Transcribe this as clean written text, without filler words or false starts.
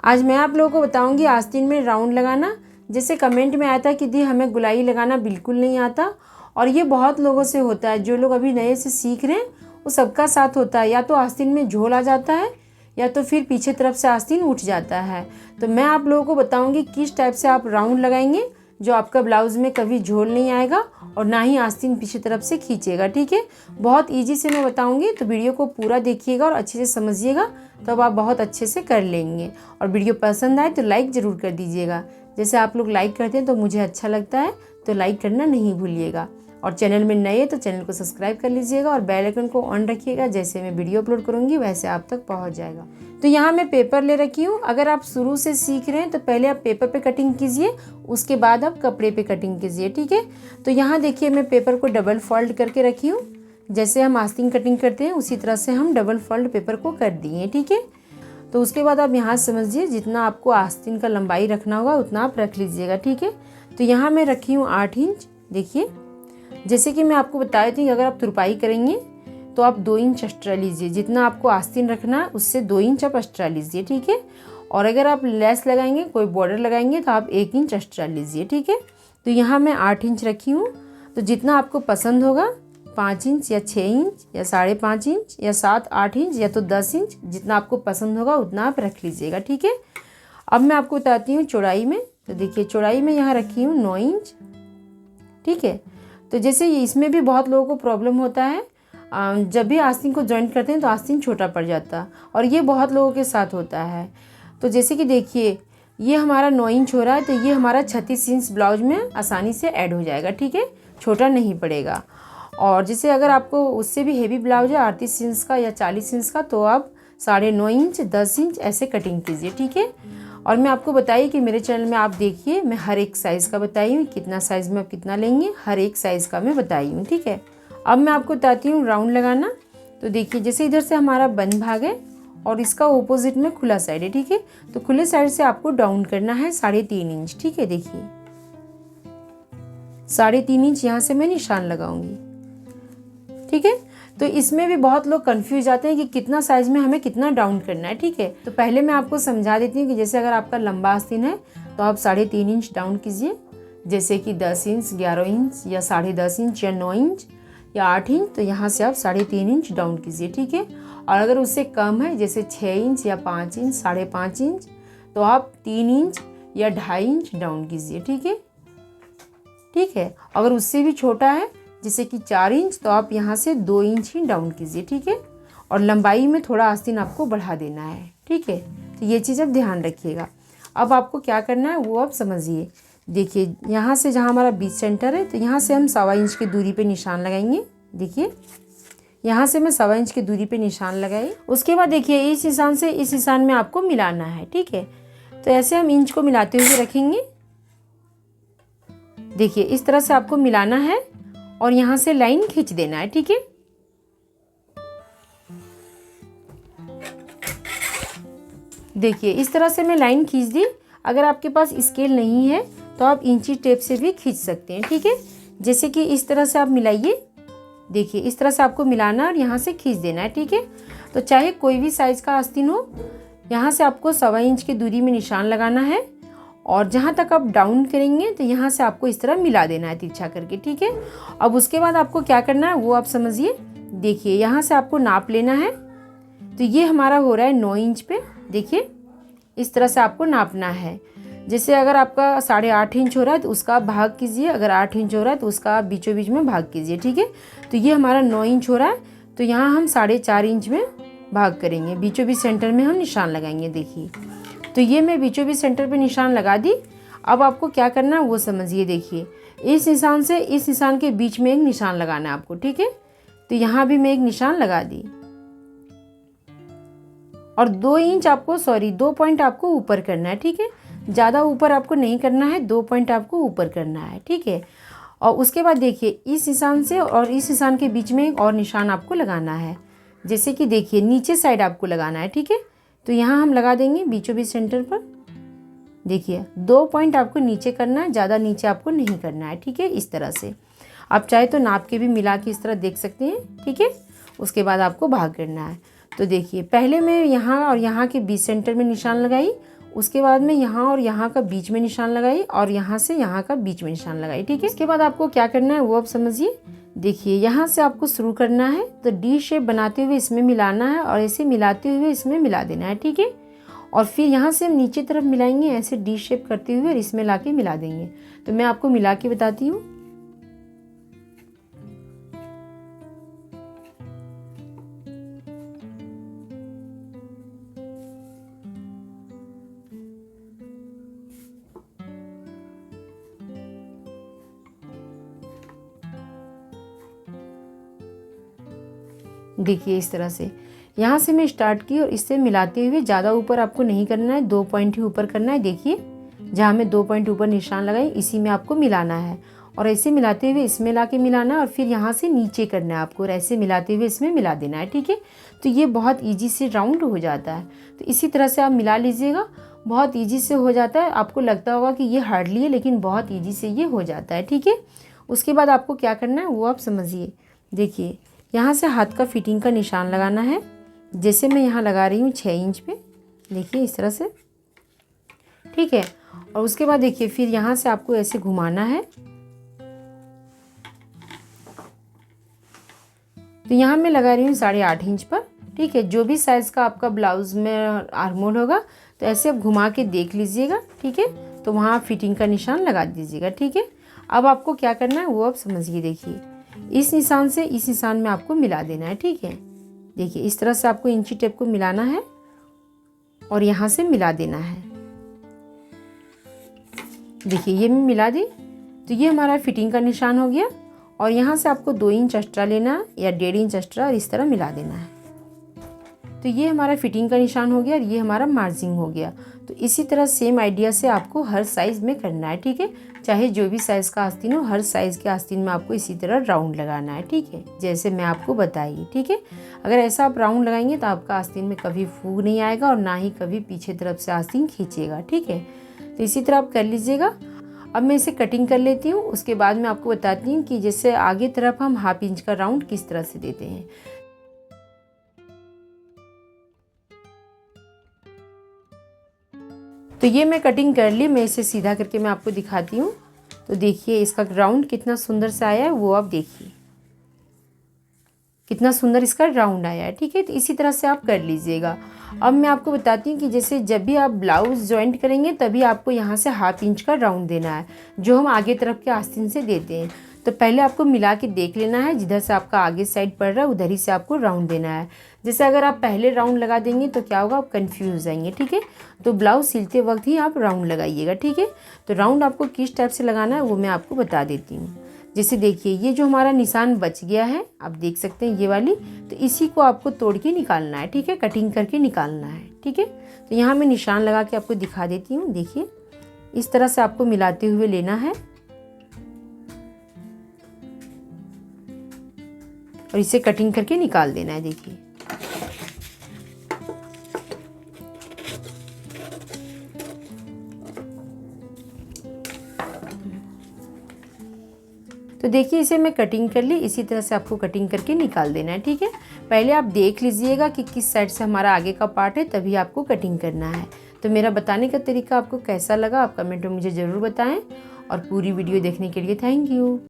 आज मैं आप लोगों को बताऊंगी आस्तीन में राउंड लगाना। जैसे कमेंट में आया था कि दी हमें गुलाई लगाना बिल्कुल नहीं आता, और ये बहुत लोगों से होता है। जो लोग अभी नए से सीख रहे हैं वो सबका साथ होता है, या तो आस्तीन में झोल आ जाता है या तो फिर पीछे तरफ से आस्तीन उठ जाता है। तो मैं आप लोगों को बताऊंगी किस टाइप से आप राउंड लगाएंगे जो आपका ब्लाउज़ में कभी झोल नहीं आएगा और ना ही आस्तीन पीछे तरफ से खींचेगा। ठीक है, बहुत इजी से मैं बताऊंगी, तो वीडियो को पूरा देखिएगा और अच्छे से समझिएगा, तब आप बहुत अच्छे से कर लेंगे। और वीडियो पसंद आए तो लाइक ज़रूर कर दीजिएगा। जैसे आप लोग लाइक करते हैं तो मुझे अच्छा लगता है, तो लाइक करना नहीं भूलिएगा। और चैनल में नए हैं तो चैनल को सब्सक्राइब कर लीजिएगा और बेल आइकन को ऑन रखिएगा। जैसे मैं वीडियो अपलोड करूँगी वैसे आप तक पहुँच जाएगा। तो यहाँ मैं पेपर ले रखी हूँ। अगर आप शुरू से सीख रहे हैं तो पहले आप पेपर पे कटिंग कीजिए, उसके बाद आप कपड़े पे कटिंग कीजिए। ठीक है, तो यहाँ देखिए मैं पेपर को डबल फोल्ड करके रखी हूँ। जैसे हम आस्तीन कटिंग करते हैं उसी तरह से हम डबल फोल्ड पेपर को कर दिए। ठीक है, तो उसके बाद आप यहाँ समझिए जितना आपको आस्तीन का लंबाई रखना होगा उतना आप रख लीजिएगा। ठीक है, तो यहाँ मैं रखी हूँ 8 इंच। देखिए, जैसे कि मैं आपको बताई थी, अगर आप तुरपाई करेंगे तो आप 2 इंच एक्स्ट्रा लीजिए। जितना आपको आस्तीन रखना है उससे 2 इंच आप एक्स्ट्रा लीजिए। ठीक है, और अगर आप लेस लगाएंगे, कोई बॉर्डर लगाएंगे तो आप 1 इंच एक्स्ट्रा लीजिए। ठीक है, तो यहाँ मैं 8 इंच रखी हूँ। तो जितना आपको पसंद होगा, 5 इंच या 6 इंच या 5.5 इंच या 7-8 इंच या तो 10 इंच, जितना आपको पसंद होगा उतना आप रख लीजिएगा। ठीक है, अब मैं आपको बताती हूँ चौड़ाई में। तो देखिए चौड़ाई में यहाँ रखी हूँ 9 इंच। ठीक है, तो जैसे इसमें भी बहुत लोगों को प्रॉब्लम होता है, जब भी आस्तीन को जॉइंट करते हैं तो आस्तीन छोटा पड़ जाता है, और ये बहुत लोगों के साथ होता है। तो जैसे कि देखिए ये हमारा 9 इंच हो रहा है, तो ये हमारा 36 इंच ब्लाउज में आसानी से ऐड हो जाएगा। ठीक है, छोटा नहीं पड़ेगा। और जैसे अगर आपको उससे भी हेवी ब्लाउज है 38 इंच का या 40 इंच का, तो आप 9.5 इंच 10 इंच ऐसे कटिंग कीजिए। ठीक है, और मैं आपको बताइए कि मेरे चैनल में आप देखिए मैं हर एक साइज़ का बताई हूँ, कितना साइज़ में आप कितना लेंगे हर एक साइज़ का मैं बताई हूँ। ठीक है, अब मैं आपको बताती हूँ राउंड लगाना। तो देखिए जैसे इधर से हमारा बंद भाग है और इसका ऑपोजिट में खुला साइड है। ठीक है, तो खुले साइड से आपको डाउन करना है 3.5 इंच। ठीक है, देखिए 3.5 इंच यहाँ से मैं निशान लगाऊंगी। ठीक है, तो इसमें भी बहुत लोग कंफ्यूज जाते हैं कि कितना साइज में हमें कितना डाउन करना है। ठीक है, तो पहले मैं आपको समझा देती हूँ कि जैसे अगर आपका लंबा आस्तीन है तो आप 3.5 इंच डाउन कीजिए, जैसे कि 10 इंच 11 इंच या 10.5 इंच या 9 इंच या 8 इंच, तो यहाँ से आप 3.5 इंच डाउन कीजिए। ठीक है, और अगर उससे कम है जैसे 6 इंच या 5 इंच 5.5 इंच, तो आप 3 इंच या 2.5 इंच डाउन कीजिए। ठीक है, ठीक है, अगर उससे भी छोटा है जैसे कि 4 इंच, तो आप यहाँ से 2 इंच ही डाउन कीजिए। ठीक है, और लंबाई में थोड़ा आस्तीन आपको बढ़ा देना है। ठीक है, तो ये चीज़ आप ध्यान रखिएगा। अब आपको क्या करना है वो आप समझिए। देखिए यहाँ से जहाँ हमारा बीच सेंटर है, तो यहाँ से हम 1.25 इंच की दूरी पे निशान लगाएंगे। देखिए यहाँ से मैं 1.25 इंच की दूरी पे निशान लगाई। उसके बाद देखिए इस निशान से इस निशान में आपको मिलाना है। ठीक है, तो ऐसे हम इंच को मिलाते हुए रखेंगे। देखिए इस तरह से आपको मिलाना है और यहाँ से लाइन खींच देना है। ठीक है, देखिए इस तरह से मैं लाइन खींच दी। अगर आपके पास स्केल नहीं है तो आप इंची टेप से भी खींच सकते हैं। ठीक है, जैसे कि इस तरह से आप मिलाइए। देखिए इस तरह से आपको मिलाना और यहाँ से खींच देना है। ठीक है, तो चाहे कोई भी साइज़ का आस्तीन हो, यहाँ से आपको 1.25 इंच की दूरी में निशान लगाना है, और जहाँ तक आप डाउन करेंगे तो यहाँ से आपको इस तरह मिला देना है तिरछा करके। ठीक है, अब उसके बाद आपको क्या करना है वो आप समझिए। देखिए यहाँ से आपको नाप लेना है। तो ये हमारा हो रहा है 9 इंच पे। देखिए इस तरह से आपको नापना है। जैसे अगर आपका 8.5 इंच हो रहा है तो उसका आप भाग कीजिए, अगर 8 इंच हो रहा है तो उसका आप बीचों बीच में भाग कीजिए। ठीक है, तो ये हमारा 9 इंच हो रहा है, तो यहाँ हम 4.5 इंच में भाग करेंगे, बीचों बीच सेंटर में हम निशान लगाएंगे। देखिए तो ये मैं बीचों बीच सेंटर पे निशान लगा दी। अब आपको क्या करना है वो समझिए। देखिए इस निशान से इस निशान के बीच में एक निशान लगाना है आपको। ठीक है, तो यहाँ भी मैं एक निशान लगा दी, और 2 पॉइंट आपको ऊपर करना है। ठीक है, ज़्यादा ऊपर आपको नहीं करना है, 2 पॉइंट आपको ऊपर करना है। ठीक है, और उसके बाद देखिए इस निशान से और इस निशान के बीच में एक और निशान आपको लगाना है। जैसे कि देखिए नीचे साइड आपको लगाना है। ठीक है, तो यहाँ हम लगा देंगे बीचों बीच सेंटर पर। देखिए 2 पॉइंट आपको नीचे करना है, ज़्यादा नीचे आपको नहीं करना है। ठीक है, इस तरह से आप चाहे तो नाप के भी मिला के इस तरह देख सकते हैं। ठीक है, उसके बाद आपको भाग करना है। तो देखिए पहले मैं यहाँ और यहाँ के बीच सेंटर में निशान लगाई, उसके बाद में यहाँ और यहाँ का बीच में निशान लगाइए और यहाँ से यहाँ का बीच में निशान लगाइए, ठीक है। इसके बाद आपको क्या करना है वो आप समझिए। देखिए यहाँ से आपको शुरू करना है, तो डी शेप बनाते हुए इसमें मिलाना है और ऐसे मिलाते हुए इसमें मिला देना है, ठीक है। और फिर यहाँ से हम नीचे तरफ मिलाएंगे, ऐसे डी शेप करते हुए और इसमें लाके मिला देंगे। तो मैं आपको मिला के बताती हूँ। देखिए इस तरह से यहाँ से मैं स्टार्ट की और इससे मिलाते हुए ज़्यादा ऊपर आपको नहीं करना है, 2 पॉइंट ही ऊपर करना है। देखिए जहाँ मैं 2 पॉइंट ऊपर निशान लगाई इसी में आपको मिलाना है और ऐसे मिलाते हुए इसमें लाके मिलाना है और फिर यहाँ से नीचे करना है आपको और ऐसे मिलाते हुए इसमें मिला देना है, ठीक है। तो ये बहुत ईजी से राउंड हो जाता है। तो इसी तरह से आप मिला लीजिएगा, बहुत ईजी से हो जाता है। आपको लगता होगा कि ये हार्डली है, लेकिन बहुत ईजी से ये हो जाता है, ठीक है। उसके बाद आपको क्या करना है वो आप समझिए। देखिए यहाँ से हाथ का फिटिंग का निशान लगाना है, जैसे मैं यहाँ लगा रही हूँ 6 इंच पे। देखिए इस तरह से, ठीक है। और उसके बाद देखिए फिर यहाँ से आपको ऐसे घुमाना है। तो यहाँ मैं लगा रही हूँ 8.5 इंच पर, ठीक है। जो भी साइज़ का आपका ब्लाउज में आर्मोल होगा तो ऐसे आप घुमा के देख लीजिएगा, ठीक है। तो वहाँ फिटिंग का निशान लगा दीजिएगा, ठीक है। अब आपको क्या करना है वो आप समझिए। देखिए इस निशान से इस निशान में आपको मिला देना है, ठीक है। देखिए इस तरह से आपको इंची टेप को मिलाना है और यहाँ से मिला देना है। देखिए ये मैं मिला दी, तो ये हमारा फिटिंग का निशान हो गया। और यहाँ से आपको 2 इंच एक्स्ट्रा लेना है या 1.5 इंच एक्स्ट्रा और इस तरह मिला देना है। तो ये हमारा फिटिंग का निशान हो गया और ये हमारा मार्जिंग हो गया। तो इसी तरह सेम आइडिया से आपको हर साइज़ में करना है, ठीक है। चाहे जो भी साइज़ का आस्तीन हो, हर साइज़ के आस्तीन में आपको इसी तरह राउंड लगाना है, ठीक है, जैसे मैं आपको बताई, ठीक है। अगर ऐसा आप राउंड लगाएंगे तो आपका आस्तीन में कभी फूग नहीं आएगा और ना ही कभी पीछे तरफ से आस्तीन खींचेगा, ठीक है। तो इसी तरह आप कर लीजिएगा। अब मैं इसे कटिंग कर लेती हूँ, उसके बाद मैं आपको बताती हूँ कि जैसे आगे तरफ हम 1/2 इंच का राउंड किस तरह से देते हैं। तो ये मैं कटिंग कर ली, मैं इसे सीधा करके मैं आपको दिखाती हूँ। तो देखिए इसका राउंड कितना सुंदर सा आया है, वो आप देखिए कितना सुंदर इसका राउंड आया है, ठीक है। तो इसी तरह से आप कर लीजिएगा। अब मैं आपको बताती हूँ कि जैसे जब भी आप ब्लाउज जॉइंट करेंगे तभी आपको यहाँ से 1/2 इंच का राउंड देना है, जो हम आगे तरफ के आस्तीन से देते हैं। तो पहले आपको मिला के देख लेना है, जिधर से आपका आगे साइड पड़ रहा है उधर ही से आपको राउंड देना है। जैसे अगर आप पहले राउंड लगा देंगे तो क्या होगा, आप कंफ्यूज हो जाएंगे, ठीक है। तो ब्लाउज सिलते वक्त ही आप राउंड लगाइएगा, ठीक है। तो राउंड आपको किस टाइप से लगाना है वो मैं आपको बता देती हूँ। जैसे देखिए ये जो हमारा निशान बच गया है, आप देख सकते हैं ये वाली, तो इसी को आपको तोड़ के निकालना है, ठीक है, कटिंग करके निकालना है, ठीक है। तो यहाँ मैं निशान लगा के आपको दिखा देती हूँ। देखिए इस तरह से आपको मिलाते हुए लेना है और इसे कटिंग करके निकाल देना है। देखिए तो देखिए इसे मैं कटिंग कर ली, इसी तरह से आपको कटिंग करके निकाल देना है, ठीक है। पहले आप देख लीजिएगा कि किस साइड से हमारा आगे का पार्ट है, तभी आपको कटिंग करना है। तो मेरा बताने का तरीका आपको कैसा लगा आप कमेंट में मुझे ज़रूर बताएं और पूरी वीडियो देखने के लिए थैंक यू।